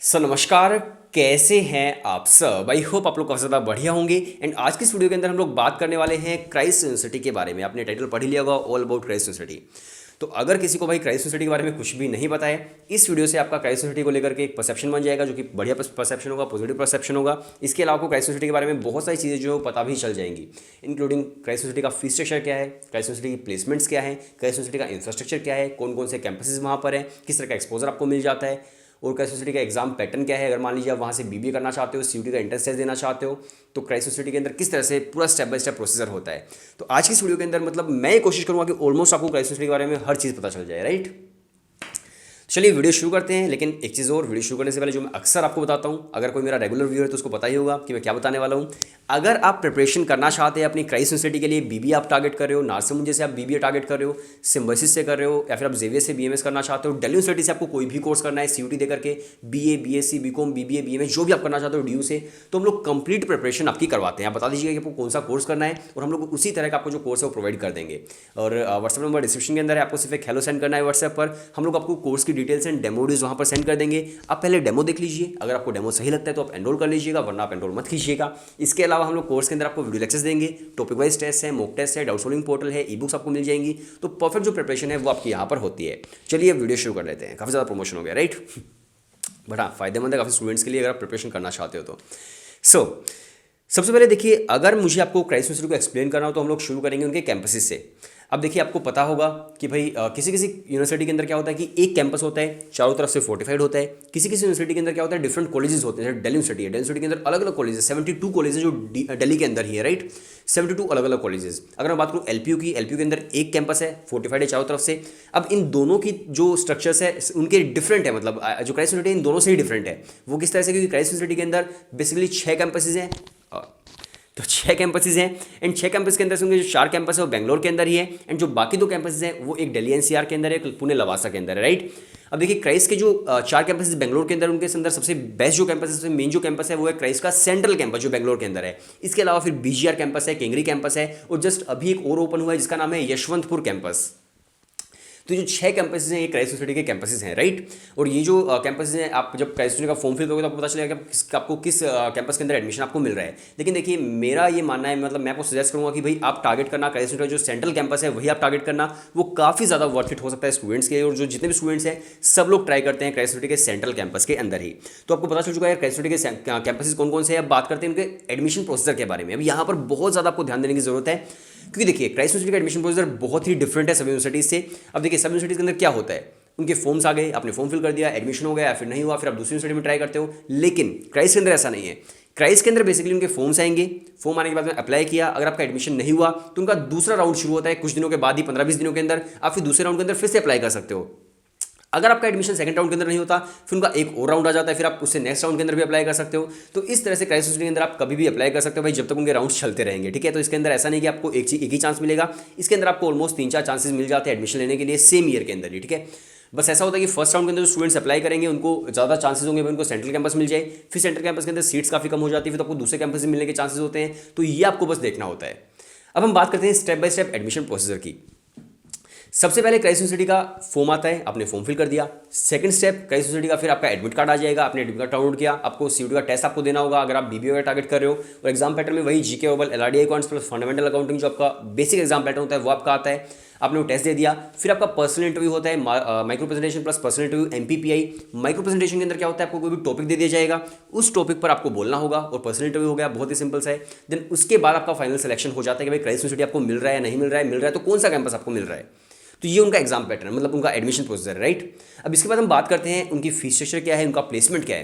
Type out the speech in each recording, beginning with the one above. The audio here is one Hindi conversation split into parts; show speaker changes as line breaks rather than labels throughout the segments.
नमस्कार। कैसे हैं आप सब? आई होप आप लोग काफ़ी ज़्यादा बढ़िया होंगे। एंड आज की इस वीडियो के अंदर हम लोग बात करने वाले हैं क्राइस्ट यूनिवर्सिटी के बारे में। आपने टाइटल पढ़ ही लिया होगा, ऑल अबाउट क्राइस्ट यूनिवर्सिटी। तो अगर किसी को भाई क्राइस्ट यूनिवर्सिटी के बारे में कुछ भी नहीं पता है, इस वीडियो से आपका क्राइस्ट यूनिवर्सिटी को लेकर के एक परसेप्शन बन जाएगा, जो कि बढ़िया परसेप्शन होगा, पॉजिटिव परसेप्शन होगा। इसके अलावा आपको क्राइस्ट यूनिवर्सिटी के बारे में बहुत सारी चीज़ें जो पता भी चल जाएंगी, इंक्लूडिंग क्राइस्ट यूनिवर्सिटी का फीस स्ट्रक्चर क्या है, क्राइस्ट यूनिवर्सिटी की प्लेसमेंट्स क्या है, क्राइस्ट यूनिवर्सिटी का इंफ्रास्ट्रक्चर क्या है, कौन कौन से कैंपसेस वहाँ पर है, किस तरह का एक्सपोजर आपको मिल जाता है, और क्राइस्ट यूनिवर्सिटी का एग्जाम पैटर्न क्या है। अगर मान लीजिए आप वहाँ से बीबीए करना चाहते हो, सीयूटी का एंट्रेंस टेस्ट देना चाहते हो, तो क्राइस्ट यूनिवर्सिटी के अंदर किस तरह से पूरा स्टेप बाय स्टेप प्रोसीजर होता है। तो आज की इस वीडियो के अंदर मतलब मैं ये कोशिश करूँगा कि ऑलमोस्ट आपको क्राइस्ट यूनिवर्सिटी के बारे में हर चीज़ पता चल जाए, राइट। चलिए वीडियो शुरू करते हैं। लेकिन एक चीज़ और, वीडियो शुरू करने से पहले जो मैं अक्सर आपको बताता हूँ, अगर कोई मेरा रेगुलर व्यूअर है तो उसको पता ही होगा कि मैं क्या बताने वाला हूँ। अगर आप प्रिपरेशन करना चाहते हैं अपनी क्राइस्ट यूनिवर्सिटी के लिए, बीबीए आप टारगेट कर रहे हो, नारसिम्हा से आप बीबीए टारगेट कर रहे हो, सिम्बायोसिस से कर रहे हो, या फिर आप जेवियर से बीएमएस करना चाहते हो, दिल्ली यूनिवर्सिटी से आपको कोई भी कोर्स करना है सीयूटी देकर के, BA, BSc, BCom, BBA, BMS जो भी आप करना चाहते हो ड्यू से, तो हम लोग कंप्लीट प्रिपरेशन आपकी करवाते हैं। आप बता दीजिएगा कि आपको कौन सा कोर्स करना है और हम लोग उसी तरह का आपको जो कोर्स है वो प्रोवाइड कर देंगे। और व्हाट्सएप नंबर डिस्क्रिप्शन के अंदर है, आपको सिर्फ एक हेलो सेंड करना है व्हाट्सएप पर। हम लोग आपको कोर्स की डिटेल्स एंड डेमो वहाँ पर सेंड कर देंगे। आप पहले डेमो देख लीजिए, अगर आपको डेमो सही लगता है तो आप एनरोल कर लीजिएगा, वरना आप एनरोल मत कीजिएगा। इसके अलावा हम लोग कोर्स के अंदर आपको वीडियो लेक्चर्स देंगे, टॉपिक वाइज टेस्ट है, मॉक टेस्ट है, डाउट सॉल्विंग पोर्टल है, ई बुक्स आपको मिल जाएंगी। तो परफेक्ट जो प्रिपरेशन है वो आपकी यहाँ पर होती है। चलिए वीडियो शुरू कर लेते हैं। काफ़ी ज़्यादा प्रमोशन हो गया, राइट। बट हाँ, फायदेमंद है काफ़ी स्टूडेंट्स के लिए अगर आप प्रिपरेशन करना चाहते हो तो। सबसे पहले देखिए, अगर मुझे आपको क्राइस्ट यूनिवर्सिटी को एक्सप्लेन करना हो तो हम लोग शुरू करेंगे उनके कैंपसेस से। अब देखिए, आपको पता होगा कि भाई किसी किसी यूनिवर्सिटी के अंदर क्या होता है कि एक कैंपस होता है, चारों तरफ से फोर्टिफाइड होता है। किसी किसी यूनिवर्सिटी के अंदर क्या होता है, डिफरेंट कॉलेजेस होते हैं। जैसे दिल्ली यूनिवर्सिटी है, दिल्ली यूनिवर्सिटी के अंदर अलग अलग कॉलेजेस, 72 कॉलेजेस जो दिल्ली के अंदर ही है, राइट। 72 अलग अलग कॉलेजेस। अगर मैं बात करूँ एलपीयू की, एलपीयू के अंदर एक कैंपस है, फोर्टिफाइड है चारों तरफ से। अब इन दोनों की जो स्ट्रक्चर्स है उनके डिफरेंट है, मतलब जो क्राइस्ट यूनिवर्सिटी इन दोनों से ही डिफरेंट है। वो किस तरह से, क्योंकि क्राइस्ट यूनिवर्सिटी के अंदर बेसिकली 6 कैंपसेज हैं, तो 6 कैंपसेस हैं। एंड 6 कैंपस के अंदर से उनके जो 4 कैंपस है वो बेंगलोर के अंदर ही है। एंड जो बाकी 2 कैंपसेस हैं वो एक दिल्ली एनसीआर के अंदर है, एक पुणे लवासा के अंदर है, राइट। अब देखिए, क्राइस्ट के जो 4 कैंपस बेंगलोर के अंदर, उनके अंदर सबसे बेस्ट जो कैंपस है, सबसे मेन जो कैंपस है वो है क्राइस्ट का सेंट्रल कैंपस जो बेंगलोर के अंदर है। इसके अलावा फिर बीजीआर कैंपस है, केंगरी कैंपस है, और जस्ट अभी एक और ओपन हुआ है जिसका नाम है यशवंतपुर कैंपस। तो जो 6 कैंपसेस हैं ये क्राइस्ट यूनिवर्सिटी के कैंपसेस हैं, राइट। और ये जो कैंपसेस हैं, आप जब क्राइस्ट यूनिवर्सिटी का फॉर्म फिल करोगे तो आपको पता चलेगा कि आपको किस कैंपस के अंदर एडमिशन आपको मिल रहा है। लेकिन देखिए, मेरा ये मानना है, मतलब मैं आपको सजेस्ट करूँगा कि भाई आप टारगेट करना क्राइस्ट यूनिवर्सिटी जो सेंट्रल कैंपस है वही आप टारगेट करना। वो काफ़ी ज़्यादा वर्थ इट हो सकता है स्टूडेंट्स के, और जो जितने भी स्टूडेंट्स हैं सब लोग ट्राई करते हैं क्राइस्ट यूनिवर्सिटी के सेंट्रल कैंपस के अंदर ही। तो आपको पता चल चुका है क्राइस्ट यूनिवर्सिटी के कैंपसेस कौन कौन से हैं। अब बात करते हैं उनके एडमिशन प्रोसीजर के बारे में। अब यहाँ पर बहुत ज़्यादा आपको ध्यान देने की जरूरत है, क्योंकि देखिए क्राइस्ट यूनिवर्सिटी का एडमिशन प्रोसीजर बहुत ही डिफरेंट है सब यूनिवर्सिटीज से। अब देखिए, सब यूनिवर्सिटीज के अंदर क्या होता है, उनके फॉर्म्स आ गए, आपने फॉर्म फिल कर दिया, एडमिशन हो गया, फिर नहीं हुआ, फिर आप दूसरी यूनिवर्सिटी में ट्राई करते हो। लेकिन क्राइस्ट के अंदर ऐसा नहीं है। क्राइस्ट के अंदर बेसिकली उनके फॉर्म्स आएंगे, फॉर्म आने के बाद में अप्लाई किया, अगर आपका एडमिशन नहीं हुआ तो उनका दूसरा राउंड शुरू होता है कुछ दिनों के बाद ही, 15-20 दिनों के अंदर। आप फिर दूसरे राउंड के अंदर फिर से अप्लाई कर सकते हो। अगर आपका एडमिशन सेकंड राउंड के अंदर नहीं होता, फिर उनका एक और राउंड आ जाता है, फिर आप उससे नेक्स्ट राउंड के अंदर भी अप्लाई कर सकते हो। तो इस तरह से क्राइस्ट यूनिवर्सिटी के अंदर आप कभी भी अप्लाई कर सकते हो भाई, जब तक उनके राउंड चलते रहेंगे, ठीक है। तो इसके अंदर ऐसा नहीं कि आपको एक ही चांस मिलेगा, इसके अंदर आपको ऑलमोस्ट 3-4 चांसेस मिल जाते हैं एडमिशन लेने के लिए सेम ईयर के अंदर ही, ठीक है। बस ऐसा होता है कि फर्स्ट राउंड के अंदर जो स्टूडेंट्स अप्लाई करेंगे उनको ज़्यादा चांसेस होंगे उनको सेंट्रल कैंपस मिल जाए। फिर सेंट्रल कैंपस के अंदर सीट्स काफ़ी कम हो जाती है, फिर तो आपको दूसरे कैंपस में मिलने के चांसेस होते हैं। तो ये आपको बस देखना होता है। अब हम बात करते हैं step by step admission procedure की। सबसे पहले क्राइस्ट यूनिवर्सिटी का फॉर्म आता है, आपने फॉर्म फिल कर दिया। सेकंड स्टेप क्राइस्ट यूनिवर्सिटी का फिर आपका एडमिट कार्ड आ जाएगा, आपने एडमिट कार्ड डाउनलोड किया, आपको सीयूटी का टेस्ट आपको देना होगा अगर आप बीबीए का टारगेट कर रहे हो। और एग्जाम पैटर्न में वही जीके ओबल LRD accounts plus fundamental accounting जो आपका बेसिक एग्जाम पैटर्न होता है वो आपका आता है। आपने वो टेस्ट दे दिया, फिर आपका पर्सनल इंटरव्यू होता है, micro presentation plus personal interview MPPI. Micro presentation के अंदर क्या होता है, आपको कोई भी टॉपिक दे दिया जाएगा, उस टॉपिक पर आपको बोलना होगा। और पर्सनल इंटरव्यू हो गया, बहुत ही सिंपल सा है। देन उसके बाद आपका फाइनल सिलेक्शन हो जाता है कि भाई क्राइस्ट यूनिवर्सिटी आपको मिल रहा है, नहीं मिल रहा है, मिल रहा है तो कौन सा कैंपस आपको मिल रहा है। तो ये उनका एग्जाम पैटर्न, मतलब उनका एडमिशन प्रोसीजर, राइट। अब इसके बाद हम बात करते हैं उनकी फीस स्ट्रक्चर क्या है, उनका प्लेसमेंट क्या है।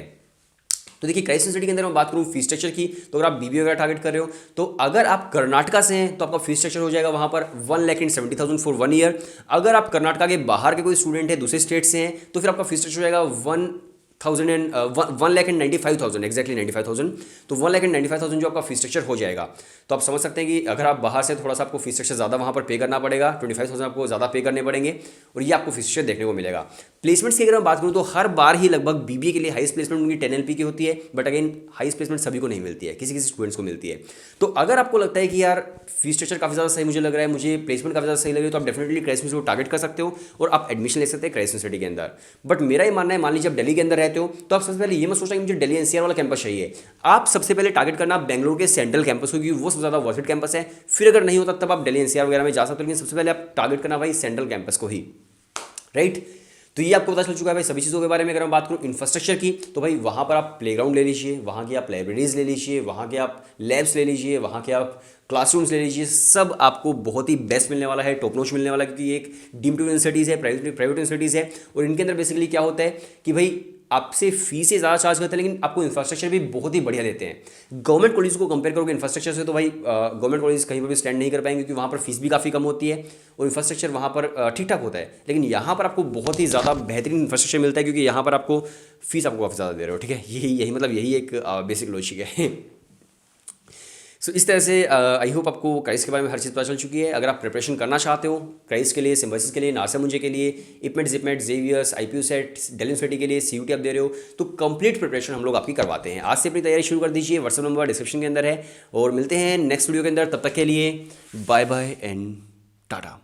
तो देखिए, क्राइस्ट यूनिवर्सिटी के अंदर मैं बात करूँ फीस स्ट्रक्चर की, तो अगर आप बीबीए वगैरह टारगेट कर रहे हो, तो अगर आप कर्नाटका से हैं तो आपका फीस स्ट्रक्चर हो जाएगा वहाँ पर 1,70,000 फॉर 1 ईयर। अगर आप कर्नाटका के बाहर के कोई स्टूडेंट है, दूसरे स्टेट से हैं, तो फिर आपका फीस स्ट्रक्चर हो जाएगा 1,95,000, एक्जैक्टली 95,000। तो 1,95,000 जो आपका फीस स्ट्रक्चर हो जाएगा। तो आप समझ सकते हैं कि अगर आप बाहर से थोड़ा सा आपको फीस स्ट्रक्चर ज़्यादा वहाँ पर पे करना पड़ेगा, 25,000 आपको ज़्यादा पे करने पड़ेंगे, और ये आपको फीस स्ट्रक्चर देखने को मिलेगा। प्लेसमेंट्स की अगर मैं बात करूँ तो हर बार ही लगभग बीबीए के लिए हाईएस्ट प्लेसमेंट उनकी 10 LP की होती है, बट अगेन हाईएस्ट प्लेसमेंट सभी को नहीं मिलती है, किसी किसी स्टूडेंट्स को मिलती है। तो अगर आपको लगता है कि यार फीस स्ट्रक्चर काफ़ी ज़्यादा सही मुझे लग रहा है, मुझे प्लेसमेंट काफ़ी ज़्यादा सही लग रही है, तो आप डेफिनेटली क्राइस्ट यूनिवर्सिटी को टारगेट कर सकते हो और आप एडमिशन ले सकते हैं क्राइस्ट यूनिवर्सिटी के अंदर। बट मेरा ये मानना है, मान लीजिए आप दिल्ली के अंदर रहते रहते हो तो आप सबसे पहले ये मत सोचना कि मुझे दिल्ली एनसीआर वाला कैंपस चाहिए। आप सबसे पहले टारगेट करना बेंगलुरु के सेंट्रल कैंपस को, क्योंकि वो सबसे ज़्यादा वर्थ इट कैंपस है। फिर अगर नहीं होता तब आप दिल्ली एनसीआर वगैरह में जा सकते हो, लेकिन सबसे पहले आप टारगेट करना भाई सेंट्रल कैंपस को ही, राइट। तो ये आपको पता चल चुका है भाई सभी चीज़ों के बारे में। अगर मैं बात करूँ इंफ्रास्ट्रक्चर की, तो भाई वहाँ पर आप प्लेग्राउंड ले लीजिए, वहाँ की आप लाइब्रेरीज ले लीजिए, वहाँ के आप लैब्स ले लीजिए, वहाँ के आप क्लासरूम्स ले लीजिए, सब आपको बहुत ही बेस्ट मिलने वाला है, टॉप नॉच मिलने वाला है, क्योंकि ये एक डीम्ड यूनिवर्सिटीज़ है, प्राइवेट यूनिवर्सिटीज़ है। और इनके अंदर बेसिकली क्या होता है कि भाई आपसे फीस से ज़्यादा चार्ज करते हैं, लेकिन आपको इंफ्रास्ट्रक्चर भी बहुत ही बढ़िया देते हैं। गवर्नमेंट कॉलेज को कंपेयर करोगे इंफ्रास्ट्रक्चर से तो भाई गवर्नमेंट कॉलेज कहीं पर भी स्टैंड नहीं कर पाएंगे, क्योंकि वहाँ पर फीस भी काफ़ी कम होती है और इंफ्रास्ट्रक्चर वहाँ पर ठीक ठाक होता है। लेकिन यहाँ पर आपको बहुत ही ज़्यादा बेहतरीन इंफ्रास्ट्रक्चर मिलता है, क्योंकि यहाँ पर आपको फीस आपको काफ़ी ज़्यादा दे रहे हो, ठीक है। यही एक बेसिक लॉजिक है। सो इस तरह से आई होप आपको क्राइस के बारे में हर चीज़ पता चल चुकी है। अगर आप प्रिपरेशन करना चाहते हो क्राइस के लिए, सिम्बायोसिस के लिए, नासा मुंजे के लिए, IPMAT JIPMAT, Xavier's, IPU SET, Delhi University के लिए CUT आप दे रहे हो, तो कंप्लीट प्रिपरेशन हम लोग आपकी करवाते हैं। आज से अपनी तैयारी शुरू कर दीजिए। व्हाट्सएप नंबर डिस्क्रिप्शन के अंदर है, और मिलते हैं नेक्स्ट वीडियो के अंदर। तब तक के लिए बाय बाय एंड टाटा।